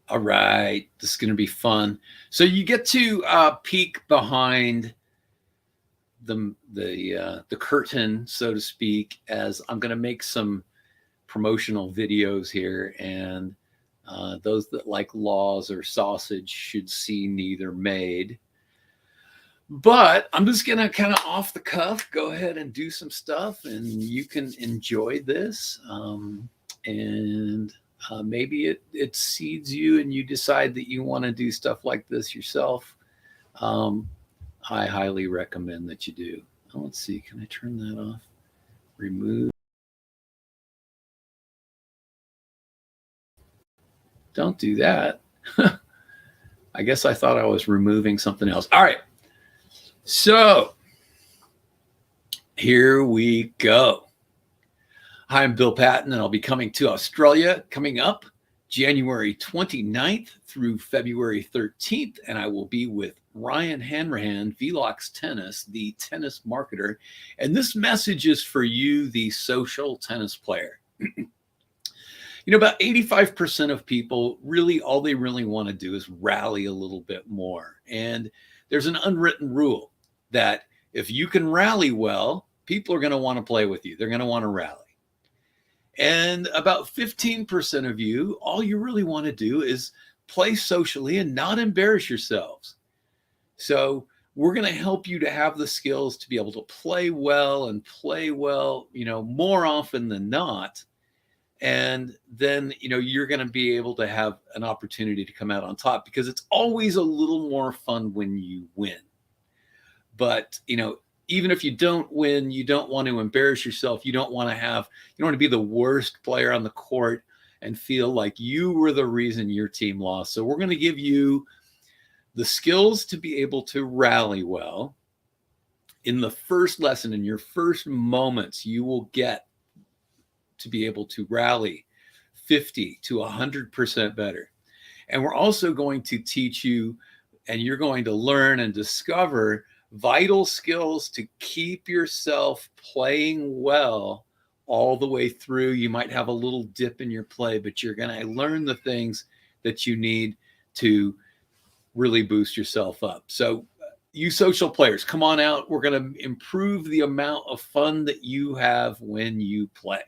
All right, this is going to be fun. So you get to peek behind the curtain, so to speak, as I'm going to make some promotional videos here, and those that like laws or sausage should see neither made. But I'm just going to kind of off the cuff go ahead and do some stuff, and you can enjoy this. And maybe it seeds you and you decide that you want to do stuff like this yourself. Um, I highly recommend that you do. Oh, let's see, can I turn that off? Remove. Don't do that. I guess I thought I was removing something else. All right. So here we go. Hi, I'm Bill Patton, and I'll be coming to Australia coming up January 29th through February 13th, and I will be with Ryan Hanrahan, Velox Tennis, the tennis marketer. And this message is for you, the social tennis player. About 85% of people really, all they really want to do is rally a little bit more. And there's an unwritten rule that if you can rally well, people are going to want to play with you. They're going to want to rally. And about 15% of you, all you really want to do is play socially and not embarrass yourselves. So we're going to help you to have the skills to be able to play well and play well, more often than not. And then, you're going to be able to have an opportunity to come out on top, because it's always a little more fun when you win. But, even if you don't win, you don't want to embarrass yourself. You don't want to be the worst player on the court and feel like you were the reason your team lost. So we're going to give you the skills to be able to rally well. In the first lesson, in your first moments, you will get to be able to rally 50 to 100% better. And we're also going to teach you, and you're going to learn and discover vital skills to keep yourself playing well all the way through. You might have a little dip in your play, but you're going to learn the things that you need to really boost yourself up. So you social players, come on out. We're going to improve the amount of fun that you have when you play.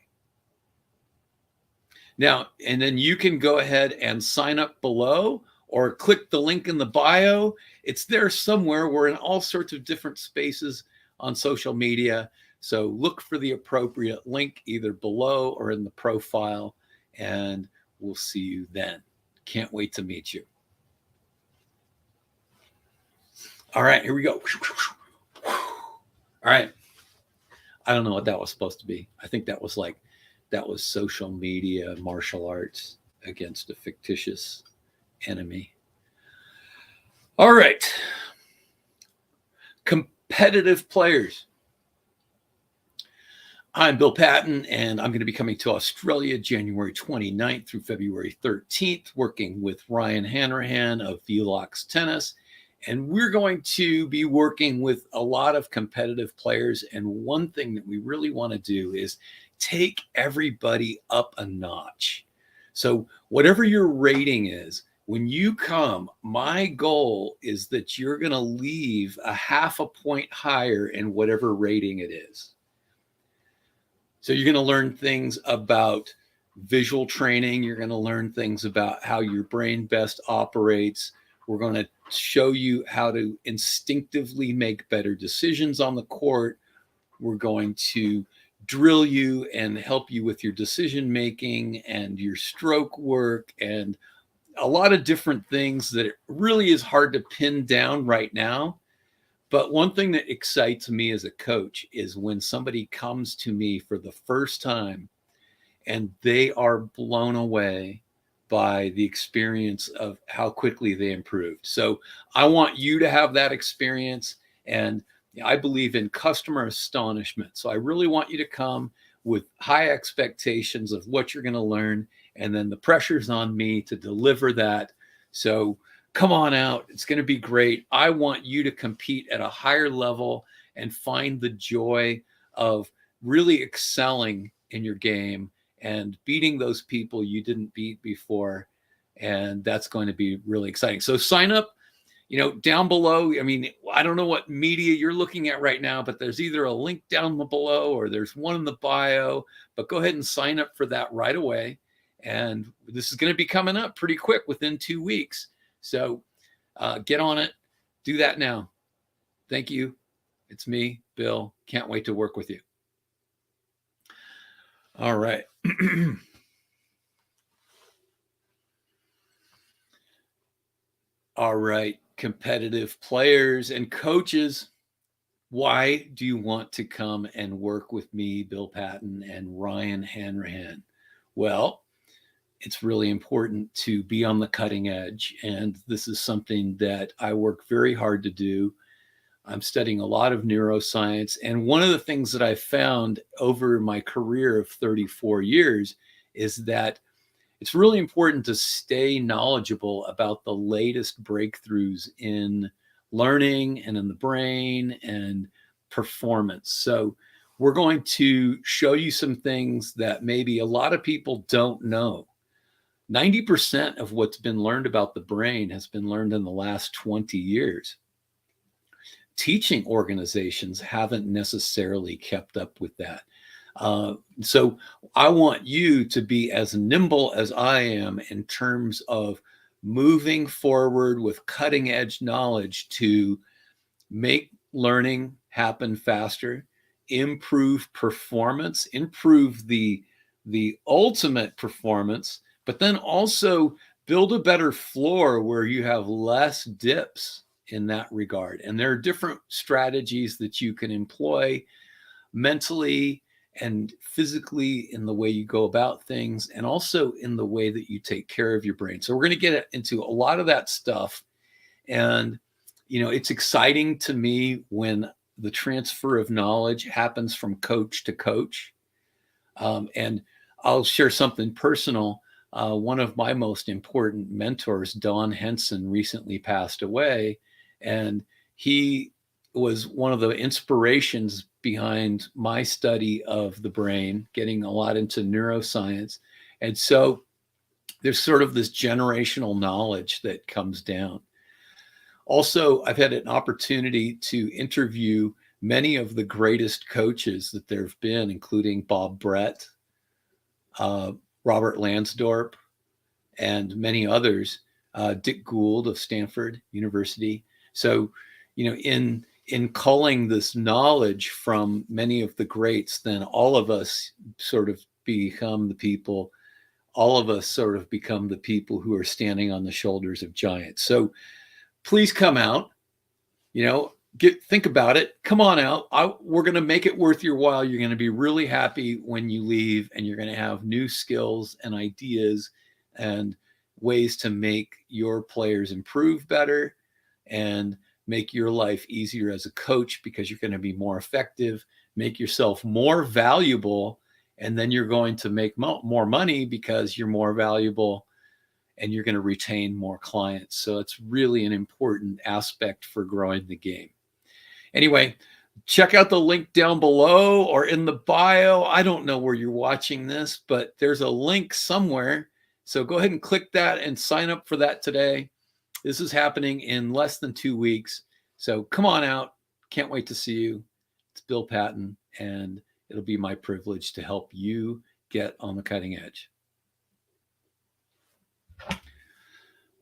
Now, and then you can go ahead and sign up below or click the link in the bio. It's there somewhere. We're in all sorts of different spaces on social media. So look for the appropriate link either below or in the profile, and we'll see you then. Can't wait to meet you. All right, here we go. All right. I don't know what that was supposed to be. I think that was social media martial arts against a fictitious enemy. All right. Competitive players. I'm Bill Patton, and I'm going to be coming to Australia January 29th through February 13th, working with Ryan Hanrahan of Velox Tennis. And we're going to be working with a lot of competitive players. And one thing that we really want to do is take everybody up a notch. So whatever your rating is, when you come, my goal is that you're going to leave a half a point higher in whatever rating it is. So you're going to learn things about visual training. You're going to learn things about how your brain best operates. We're going to show you how to instinctively make better decisions on the court. We're going to drill you and help you with your decision making and your stroke work and a lot of different things that it really is hard to pin down right now. But one thing that excites me as a coach is when somebody comes to me for the first time and they are blown away by the experience of how quickly they improved. So I want you to have that experience, and I believe in customer astonishment. So I really want you to come with high expectations of what you're going to learn, and then the pressure's on me to deliver that. So come on out. It's going to be great. I want you to compete at a higher level and find the joy of really excelling in your game and beating those people you didn't beat before. And that's going to be really exciting. So sign up, down below. I mean, I don't know what media you're looking at right now, but there's either a link down below or there's one in the bio. But go ahead and sign up for that right away. And this is going to be coming up pretty quick within 2 weeks. So get on it. Do that now. Thank you. It's me, Bill. Can't wait to work with you. All right. All right, competitive players and coaches, why do you want to come and work with me, Bill Patton, and Ryan Hanrahan? Well, it's really important to be on the cutting edge. And this is something that I work very hard to do. I'm studying a lot of neuroscience. And one of the things that I found over my career of 34 years is that it's really important to stay knowledgeable about the latest breakthroughs in learning and in the brain and performance. So we're going to show you some things that maybe a lot of people don't know. 90% of what's been learned about the brain has been learned in the last 20 years. Teaching organizations haven't necessarily kept up with that. So I want you to be as nimble as I am in terms of moving forward with cutting edge knowledge to make learning happen faster, improve performance, improve the ultimate performance, but then also build a better floor where you have less dips in that regard. And there are different strategies that you can employ mentally and physically in the way you go about things, and also in the way that you take care of your brain. So we're going to get into a lot of that stuff. And, it's exciting to me when the transfer of knowledge happens from coach to coach. And I'll share something personal. One of my most important mentors, Don Henson, recently passed away. And he was one of the inspirations behind my study of the brain, getting a lot into neuroscience. And so there's sort of this generational knowledge that comes down. Also, I've had an opportunity to interview many of the greatest coaches that there have been, including Bob Brett, Robert Lansdorp, and many others, Dick Gould of Stanford University. So, in culling this knowledge from many of the greats, then all of us sort of become the people who are standing on the shoulders of giants. So please come out, think about it. Come on out. We're going to make it worth your while. You're going to be really happy when you leave, and you're going to have new skills and ideas and ways to make your players improve better and make your life easier as a coach, because you're going to be more effective, make yourself more valuable, and then you're going to make more money because you're more valuable, and you're going to retain more clients. So it's really an important aspect for growing the game. Anyway, check out the link down below or in the bio. I don't know where you're watching this, but there's a link somewhere. So go ahead and click that and sign up for that today. This is happening in less than 2 weeks. So come on out. Can't wait to see you. It's Bill Patton, and it'll be my privilege to help you get on the cutting edge.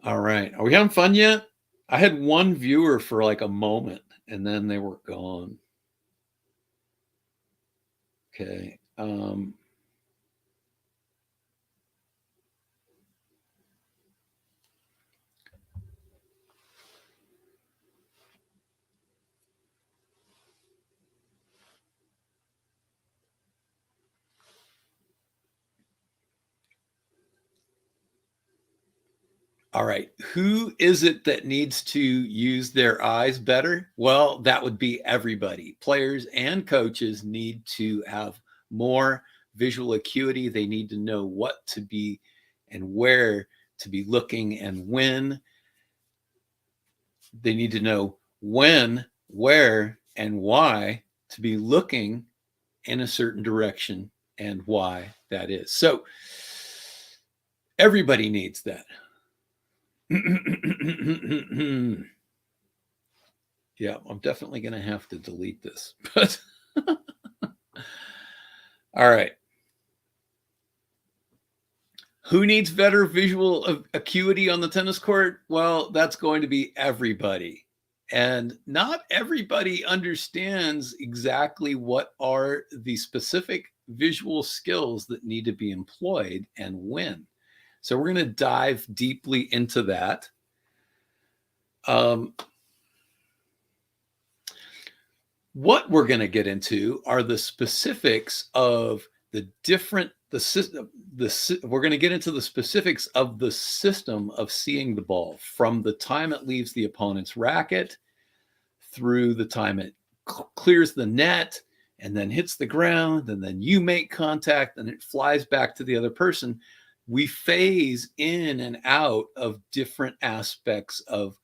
All right. Are we having fun yet? I had one viewer for like a moment, and then they were gone. Okay. All right. Who is it that needs to use their eyes better? Well, that would be everybody. Players and coaches need to have more visual acuity. They need to know what to be and where to be looking and when. They need to know when, where, and why to be looking in a certain direction and why that is. So everybody needs that. Yeah, I'm definitely going to have to delete this. But all right. Who needs better visual acuity on the tennis court? Well, that's going to be everybody. And not everybody understands exactly what are the specific visual skills that need to be employed and when. So we're going to dive deeply into that. What we're going to get into are the specifics of the different the system. We're going to get into the specifics of the system of seeing the ball from the time it leaves the opponent's racket through the time it clears the net and then hits the ground, and then you make contact and it flies back to the other person. We phase in and out of different aspects of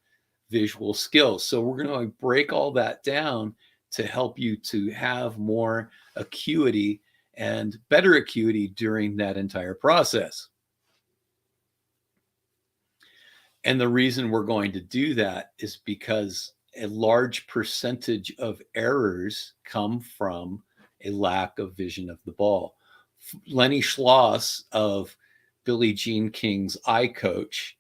visual skills. So we're going to break all that down to help you to have more acuity and better acuity during that entire process. And the reason we're going to do that is because a large percentage of errors come from a lack of vision of the ball. Lenny Schloss of Billie Jean King's iCoach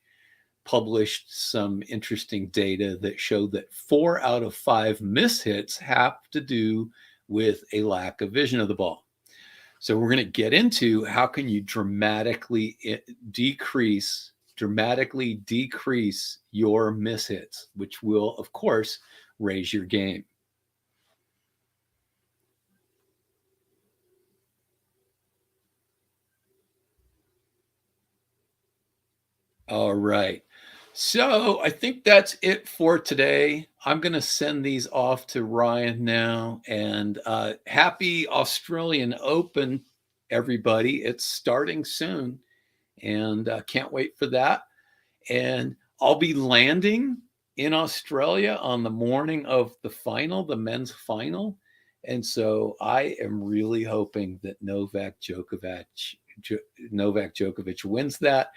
published some interesting data that showed that 4 out of 5 mishits have to do with a lack of vision of the ball. So we're going to get into how can you dramatically decrease your mishits, which will, of course, raise your game. All right. So I think that's it for today. I'm going to send these off to Ryan now. And happy Australian Open, everybody. It's starting soon. And can't wait for that. And I'll be landing in Australia on the morning of the final, the men's final. And so I am really hoping that Novak Djokovic wins that.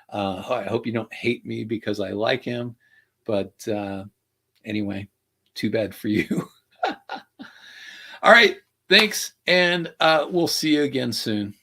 I hope you don't hate me because I like him. But anyway, too bad for you. All right. Thanks. And we'll see you again soon.